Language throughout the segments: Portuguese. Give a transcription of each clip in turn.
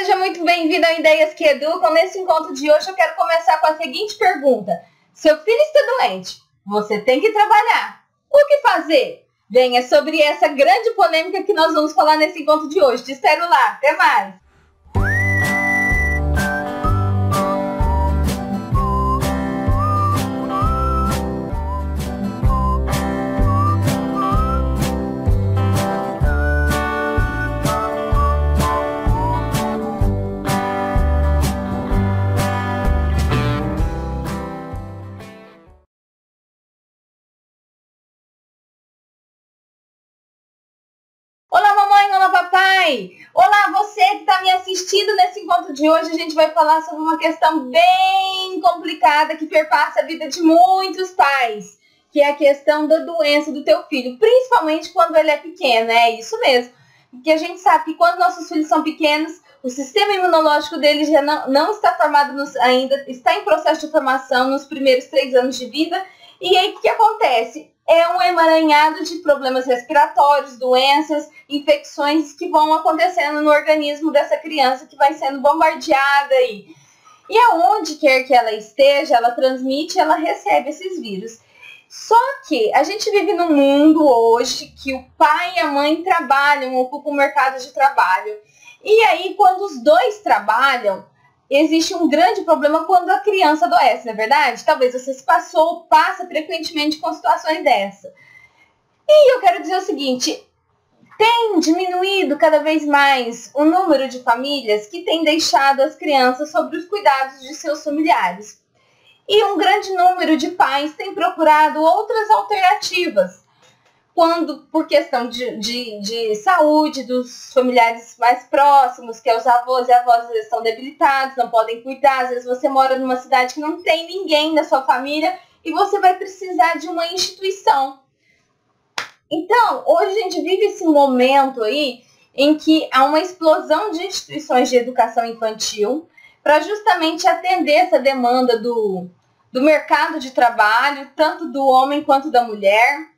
seja muito bem-vindo ao Ideias que Educam. Nesse encontro de hoje eu quero começar com a seguinte pergunta. Seu filho está doente, você tem que trabalhar. O que fazer? Bem, é sobre essa grande polêmica que nós vamos falar nesse encontro de hoje. Te espero lá. Até mais! Olá, mamãe! Olá, papai! Olá, você que está me assistindo nesse encontro de hoje. A gente vai falar sobre uma questão bem complicada que perpassa a vida de muitos pais, que é a questão da doença do teu filho, principalmente quando ele é pequeno. É isso mesmo. Porque a gente sabe que quando nossos filhos são pequenos, o sistema imunológico deles já não está formado ainda, está em processo de formação nos primeiros 3 anos de vida. E aí, o que acontece? É um emaranhado de problemas respiratórios, doenças, infecções que vão acontecendo no organismo dessa criança que vai sendo bombardeada aí. E aonde quer que ela esteja, ela transmite, ela recebe esses vírus. Só que a gente vive num mundo hoje que o pai e a mãe trabalham, ocupam o mercado de trabalho. E aí, quando os dois trabalham, existe um grande problema quando a criança adoece, não é verdade? Talvez você se passa frequentemente com situações dessa. E eu quero dizer o seguinte, tem diminuído cada vez mais o número de famílias que têm deixado as crianças sob os cuidados de seus familiares. E um grande número de pais tem procurado outras alternativas, quando por questão de saúde dos familiares mais próximos, que é os avós e avós às vezes estão debilitados, não podem cuidar, às vezes você mora numa cidade que não tem ninguém da sua família e você vai precisar de uma instituição. Então, hoje a gente vive esse momento aí em que há uma explosão de instituições de educação infantil para justamente atender essa demanda do mercado de trabalho, tanto do homem quanto da mulher.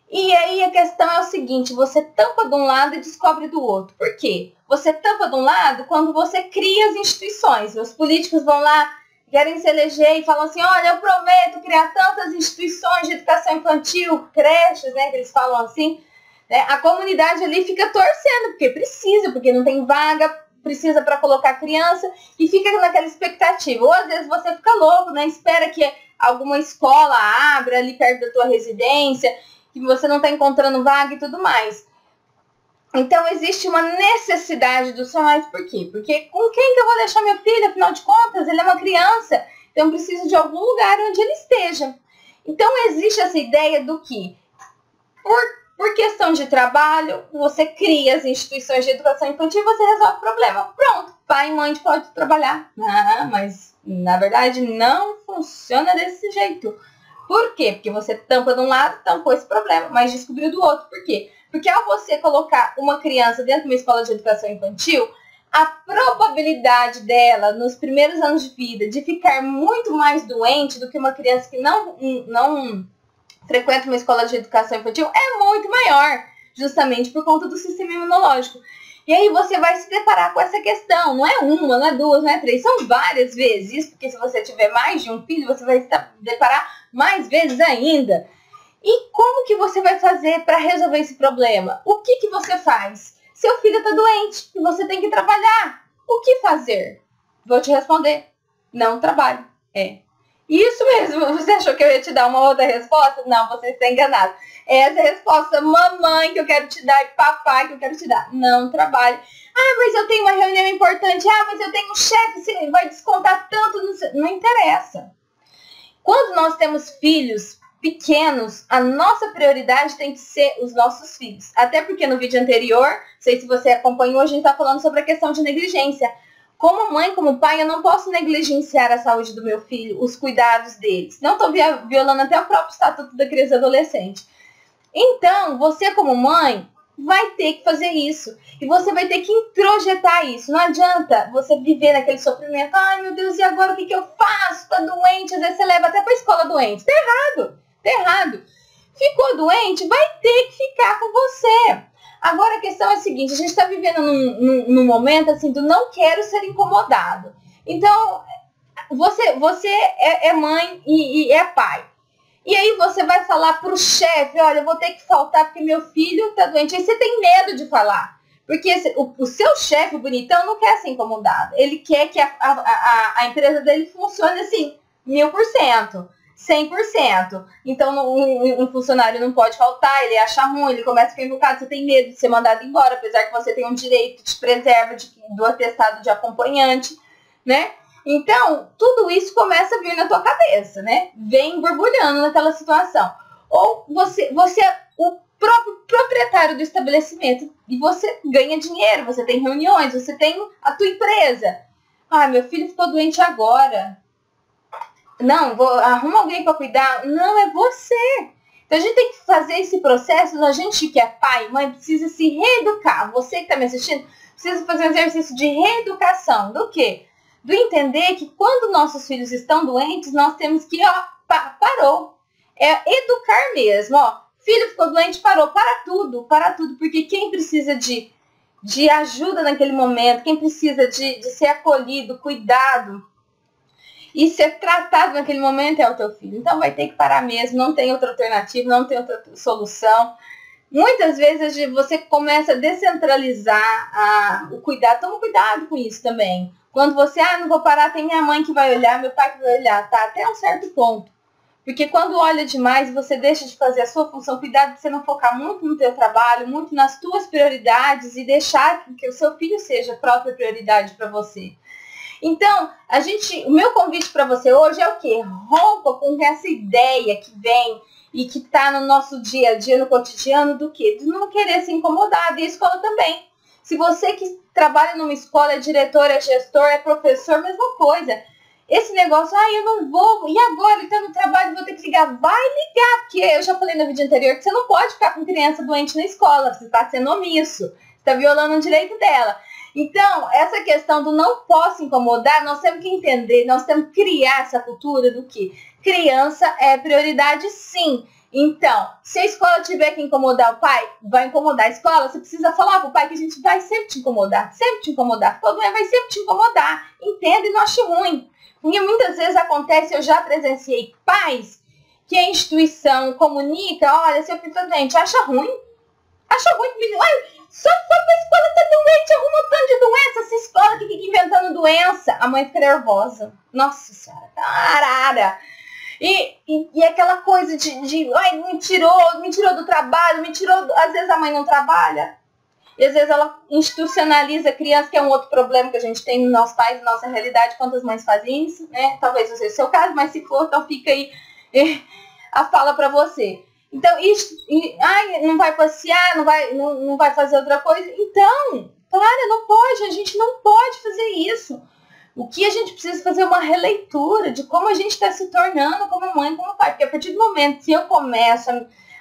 E aí a questão é o seguinte, você tampa de um lado e descobre do outro. Por quê? Você tampa de um lado quando você cria as instituições. Os políticos vão lá, querem se eleger e falam assim, olha, eu prometo criar tantas instituições de educação infantil, creches, né, que eles falam assim. Né? A comunidade ali fica torcendo, porque precisa, porque não tem vaga, precisa para colocar criança e fica naquela expectativa. Ou às vezes você fica louco, né, espera que alguma escola abra ali perto da tua residência, que você não está encontrando vaga e tudo mais. Então, existe uma necessidade dos pais. Por quê? Porque com quem que eu vou deixar meu filho? Afinal de contas, ele é uma criança. Então, eu preciso de algum lugar onde ele esteja. Então, existe essa ideia do que, por questão de trabalho, você cria as instituições de educação infantil e você resolve o problema. Pronto, pai e mãe pode trabalhar. Mas, na verdade, não funciona desse jeito. Por quê? Porque você tampa de um lado, tampou esse problema, mas descobriu do outro. Por quê? Porque ao você colocar uma criança dentro de uma escola de educação infantil, a probabilidade dela, nos primeiros anos de vida, de ficar muito mais doente do que uma criança que não frequenta uma escola de educação infantil é muito maior, justamente por conta do sistema imunológico. E aí você vai se deparar com essa questão. Não é uma, não é duas, não é três. São várias vezes. Porque se você tiver mais de um filho, você vai se deparar mais vezes ainda. E como que você vai fazer para resolver esse problema? O que você faz? Seu filho está doente e você tem que trabalhar. O que fazer? Vou te responder. Não trabalho. Isso mesmo. Você achou que eu ia te dar uma outra resposta? Não, você está enganado. Essa é a resposta, mamãe, que eu quero te dar, e papai, que eu quero te dar. Não trabalho. Ah, mas eu tenho uma reunião importante. Ah, mas eu tenho um chefe, você vai descontar tanto. Não interessa. Quando nós temos filhos pequenos, a nossa prioridade tem que ser os nossos filhos. Até porque no vídeo anterior, não sei se você acompanhou, a gente está falando sobre a questão de negligência. Como mãe, como pai, eu não posso negligenciar a saúde do meu filho, os cuidados deles. Não estou violando até o próprio estatuto da criança e adolescente. Então, você como mãe, vai ter que fazer isso. E você vai ter que introjetar isso. Não adianta você viver naquele sofrimento. Ai, meu Deus, e agora o que eu faço? Tá doente. Às vezes você leva até pra escola doente. Tá errado. Tá errado. Ficou doente? Vai ter que ficar com você. Agora a questão é a seguinte, a gente está vivendo num momento assim do não quero ser incomodado. Então, você é mãe e é pai. E aí você vai falar pro chefe, olha, eu vou ter que faltar porque meu filho tá doente. Aí você tem medo de falar. Porque o seu chefe bonitão não quer ser incomodado. Ele quer que a empresa dele funcione assim, 1000%. 100%. Então, um funcionário não pode faltar, ele acha ruim, ele começa a ficar invocado, você tem medo de ser mandado embora, apesar que você tem um direito de preserva do atestado de acompanhante, né? Então, tudo isso começa a vir na tua cabeça, né? Vem borbulhando naquela situação. Ou você é o próprio proprietário do estabelecimento e você ganha dinheiro, você tem reuniões, você tem a tua empresa. Ah, meu filho ficou doente agora. Não, arruma alguém para cuidar. Não, é você. Então a gente tem que fazer esse processo. A gente que é pai, mãe, precisa se reeducar. Você que está me assistindo, precisa fazer um exercício de reeducação. Do quê? Do entender que quando nossos filhos estão doentes, nós temos que, parou. É educar mesmo, Filho ficou doente, parou. Para tudo. Porque quem precisa de ajuda naquele momento, quem precisa de ser acolhido, cuidado, e ser tratado naquele momento é o teu filho. Então vai ter que parar mesmo, não tem outra alternativa, não tem outra solução. Muitas vezes você começa a descentralizar o cuidado. Toma cuidado com isso também. Quando você, não vou parar, tem minha mãe que vai olhar, meu pai que vai olhar, tá? Até um certo ponto. Porque quando olha demais, você deixa de fazer a sua função. Cuidado de você não focar muito no teu trabalho, muito nas tuas prioridades e deixar que o seu filho seja a própria prioridade para você. Então, o meu convite para você hoje é o quê? Rompa com essa ideia que vem e que está no nosso dia a dia, no cotidiano, do quê? De não querer se incomodar, e a escola também. Se você que trabalha numa escola, é diretor, é gestor, é professor, mesma coisa. Esse negócio, eu não vou, e agora? Ele está no trabalho, vou ter que ligar. Vai ligar, porque eu já falei no vídeo anterior que você não pode ficar com criança doente na escola, você está sendo omisso, você está violando o direito dela. Então, essa questão do não posso incomodar, nós temos que entender, nós temos que criar essa cultura do que criança é prioridade sim. Então, se a escola tiver que incomodar o pai, vai incomodar a escola, você precisa falar pro pai que a gente vai sempre te incomodar. Todo mundo vai sempre te incomodar. Entenda e não ache ruim. Porque muitas vezes acontece, eu já presenciei pais que a instituição comunica, olha, seu filho tá doente, acha ruim, só foi pra escola, tá doente, arruma um tanto de doença, essa escola que fica inventando doença. A mãe fica nervosa. Nossa senhora, tarara. E aquela coisa me tirou do trabalho, às vezes a mãe não trabalha. E às vezes ela institucionaliza a criança, que é um outro problema que a gente tem nos nossos pais, na nossa realidade, quantas mães fazem isso, né? Talvez não seja o seu caso, mas se for, então fica aí a fala pra você. Então, não vai passear, não vai fazer outra coisa. Então, a gente não pode fazer isso. O que a gente precisa fazer é uma releitura de como a gente está se tornando como mãe, como pai. Porque a partir do momento que eu começo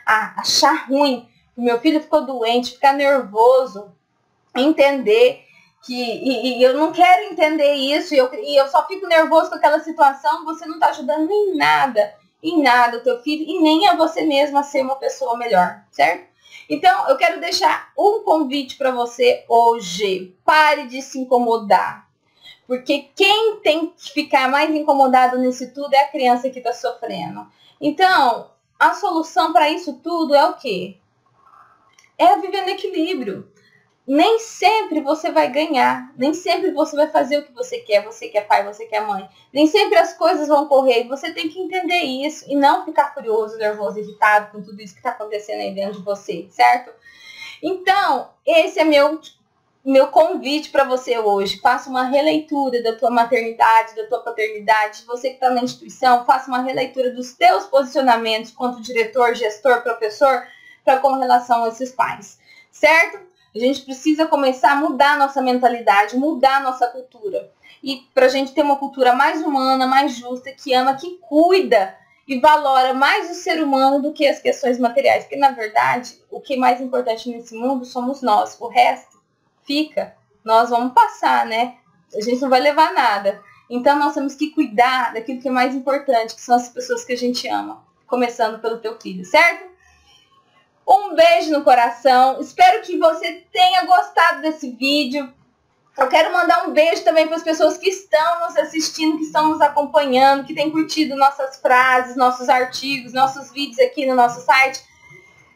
a achar ruim, que meu filho ficou doente, ficar nervoso, entender que eu não quero entender isso, e eu só fico nervoso com aquela situação, você não está ajudando em nada o teu filho e nem a você mesma a ser uma pessoa melhor, certo? Então, eu quero deixar um convite para você hoje. Pare de se incomodar. Porque quem tem que ficar mais incomodado nisso tudo é a criança que está sofrendo. Então, a solução para isso tudo é o quê? É viver no equilíbrio. Nem sempre você vai ganhar, nem sempre você vai fazer o que você quer pai, você quer mãe. Nem sempre as coisas vão correr, você tem que entender isso e não ficar curioso, nervoso, irritado com tudo isso que está acontecendo aí dentro de você, certo? Então, esse é meu convite para você hoje. Faça uma releitura da tua maternidade, da tua paternidade. Você que está na instituição, faça uma releitura dos teus posicionamentos quanto diretor, gestor, professor, com relação a esses pais, certo? A gente precisa começar a mudar a nossa mentalidade, mudar a nossa cultura. E para a gente ter uma cultura mais humana, mais justa, que ama, que cuida e valora mais o ser humano do que as questões materiais. Porque, na verdade, o que é mais importante nesse mundo somos nós. O resto fica. Nós vamos passar, né? A gente não vai levar nada. Então, nós temos que cuidar daquilo que é mais importante, que são as pessoas que a gente ama. Começando pelo teu filho, certo? Um beijo no coração. Espero que você tenha gostado desse vídeo. Eu quero mandar um beijo também para as pessoas que estão nos assistindo, que estão nos acompanhando, que têm curtido nossas frases, nossos artigos, nossos vídeos aqui no nosso site,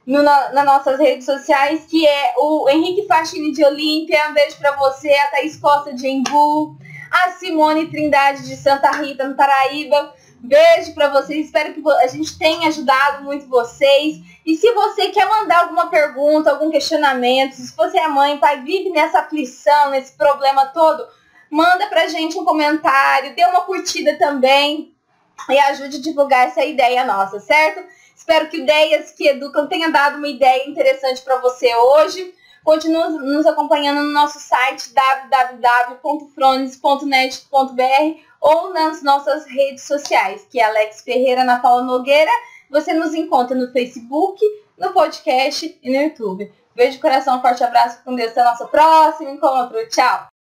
nas nossas redes sociais, que é o Henrique Fachini de Olímpia. Um beijo para você, a Thaís Costa de Embu, a Simone Trindade de Santa Rita, no Paraíba. Beijo para vocês, espero que a gente tenha ajudado muito vocês. E se você quer mandar alguma pergunta, algum questionamento, se você é mãe, pai, vive nessa aflição, nesse problema todo, manda pra gente um comentário, dê uma curtida também e ajude a divulgar essa ideia nossa, certo? Espero que Ideias que Educam tenha dado uma ideia interessante para você hoje. Continue nos acompanhando no nosso site www.frones.net.br ou nas nossas redes sociais, que é Alex Ferreira, Ana Paula Nogueira. Você nos encontra no Facebook, no podcast e no YouTube. Beijo de coração, forte abraço, com Deus, até o nosso próximo encontro. Tchau!